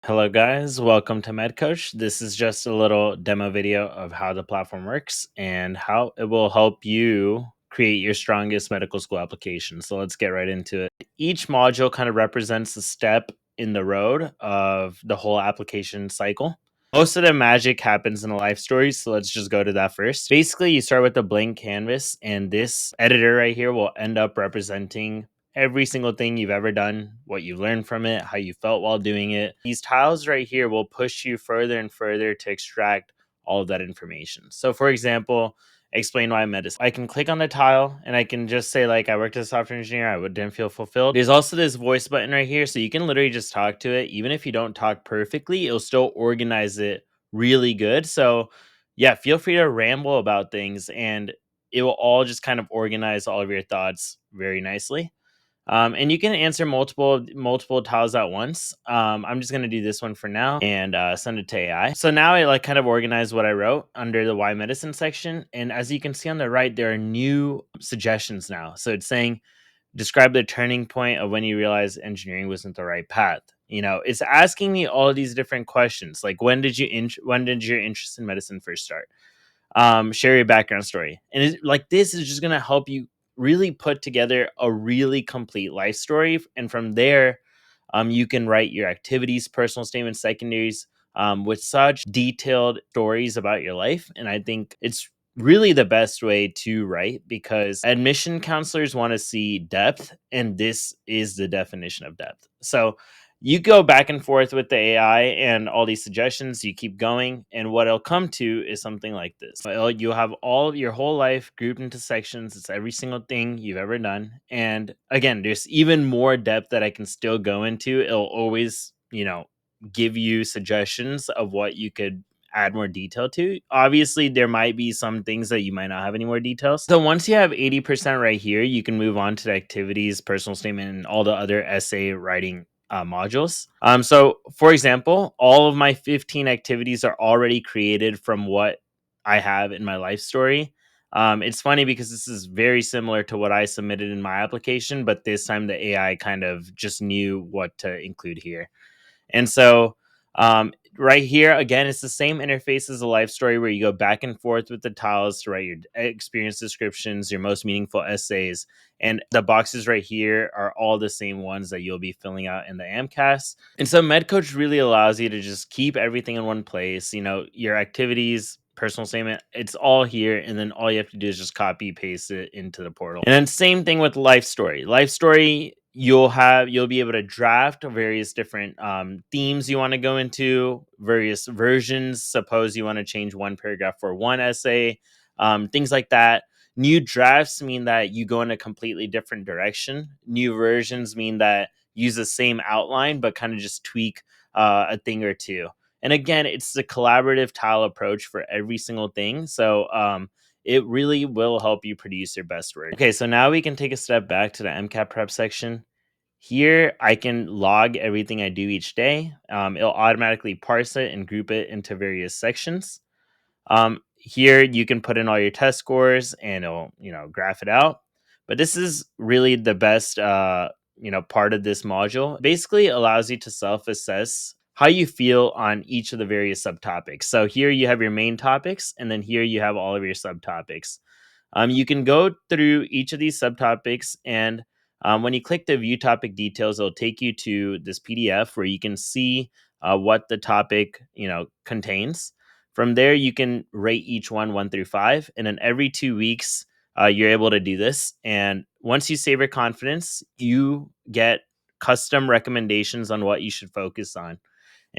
Hello guys, welcome to MedCoach. This is just a little demo video of how the platform works and how it will help you create your strongest medical school application. So let's get right into it. Each module kind of represents a step in the road of the whole application cycle. Most of the magic happens in the life stories, so let's just go to that first. Basically, you start with a blank canvas, and this editor right here will end up representing every single thing you've ever done, what you learned from it, how you felt while doing it. These tiles right here will push you further and further to extract all of that information. So, for example, explain why medicine. I can click on the tile and I can just say, like, I worked as a software engineer, didn't feel fulfilled. There's also this voice button right here, so you can literally just talk to it. Even if you don't talk perfectly, it'll still organize it really good. So, yeah, feel free to ramble about things and it will all just kind of organize all of your thoughts very nicely. And you can answer multiple tiles at once. I'm just gonna do this one for now and send it to AI. So now I like kind of organized what I wrote under the why medicine section, and as you can see on the right, there are new suggestions now. So it's saying describe the turning point of when you realized engineering wasn't the right path. It's asking me all these different questions, like when did your interest in medicine first start? Share your background story. And like this is just gonna help you really put together a really complete life story. And from there, you can write your activities, personal statements, secondaries, with such detailed stories about your life. And I think it's really the best way to write because admission counselors want to see depth, and this is the definition of depth. So you go back and forth with the AI and all these suggestions, you keep going, and what it'll come to is something like this. You'll have all your whole life grouped into sections. It's every single thing you've ever done. And again, there's even more depth that I can still go into. It'll always, give you suggestions of what you could add more detail to. Obviously, there might be some things that you might not have any more details. So once you have 80% right here, you can move on to the activities, personal statement, and all the other essay writing modules. So for example, all of my 15 activities are already created from what I have in my life story. It's funny because this is very similar to what I submitted in my application, but this time the AI kind of just knew what to include here. And so, right here, again, it's the same interface as a life story where you go back and forth with the tiles to write your experience descriptions, your most meaningful essays. And the boxes right here are all the same ones that you'll be filling out in the AMCAS. And so MedCoach really allows you to just keep everything in one place, your activities, personal statement, it's all here. And then all you have to do is just copy paste it into the portal. And then same thing with life story. Life story, you'll be able to draft various different themes you want to go into, various versions. Suppose you want to change one paragraph for one essay, things like that. New drafts mean that you go in a completely different direction. New versions mean that use the same outline but kind of just tweak a thing or two. And again, it's the collaborative tile approach for every single thing. So it really will help you produce your best work. Okay, so now we can take a step back to the MCAT prep section. Here, I can log everything I do each day. It'll automatically parse it and group it into various sections. Here, you can put in all your test scores and it'll, graph it out. But this is really the best, part of this module. Basically, allows you to self-assess how you feel on each of the various subtopics. So here you have your main topics, and then here you have all of your subtopics. You can go through each of these subtopics, and when you click the view topic details, it'll take you to this PDF where you can see what the topic contains. From there, you can rate each one through 5, and then every 2 weeks, you're able to do this. And once you save your confidence, you get custom recommendations on what you should focus on.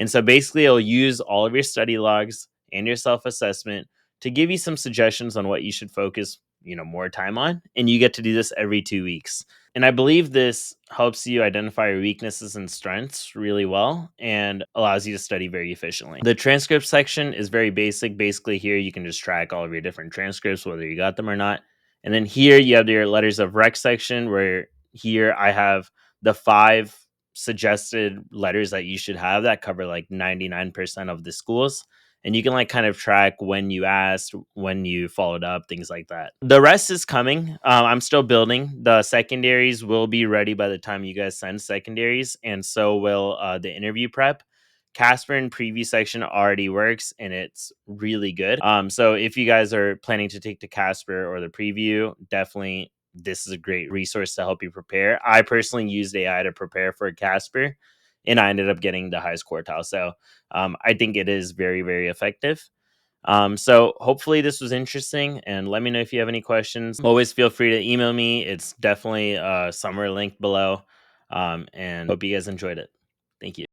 And so basically, it'll use all of your study logs and your self assessment to give you some suggestions on what you should focus, more time on. And you get to do this every 2 weeks. And I believe this helps you identify your weaknesses and strengths really well and allows you to study very efficiently. The transcript section is very basic. Basically, here you can just track all of your different transcripts, whether you got them or not. And then here you have your letters of rec section, where here I have the 5 suggested letters that you should have that cover like 99% of the schools. And you can like kind of track when you asked, when you followed up, things like that. The rest is coming. I'm still building. The secondaries will be ready by the time you guys send secondaries, and so will the interview prep. CASPer and preview section already works, and it's really good. So if you guys are planning to take the CASPer or the preview, definitely this is a great resource to help you prepare. I personally used AI to prepare for CASPer, and I ended up getting the highest quartile. So I think it is very, very effective. So hopefully this was interesting, and let me know if you have any questions. Always feel free to email me. It's definitely somewhere linked below. And hope you guys enjoyed it. Thank you.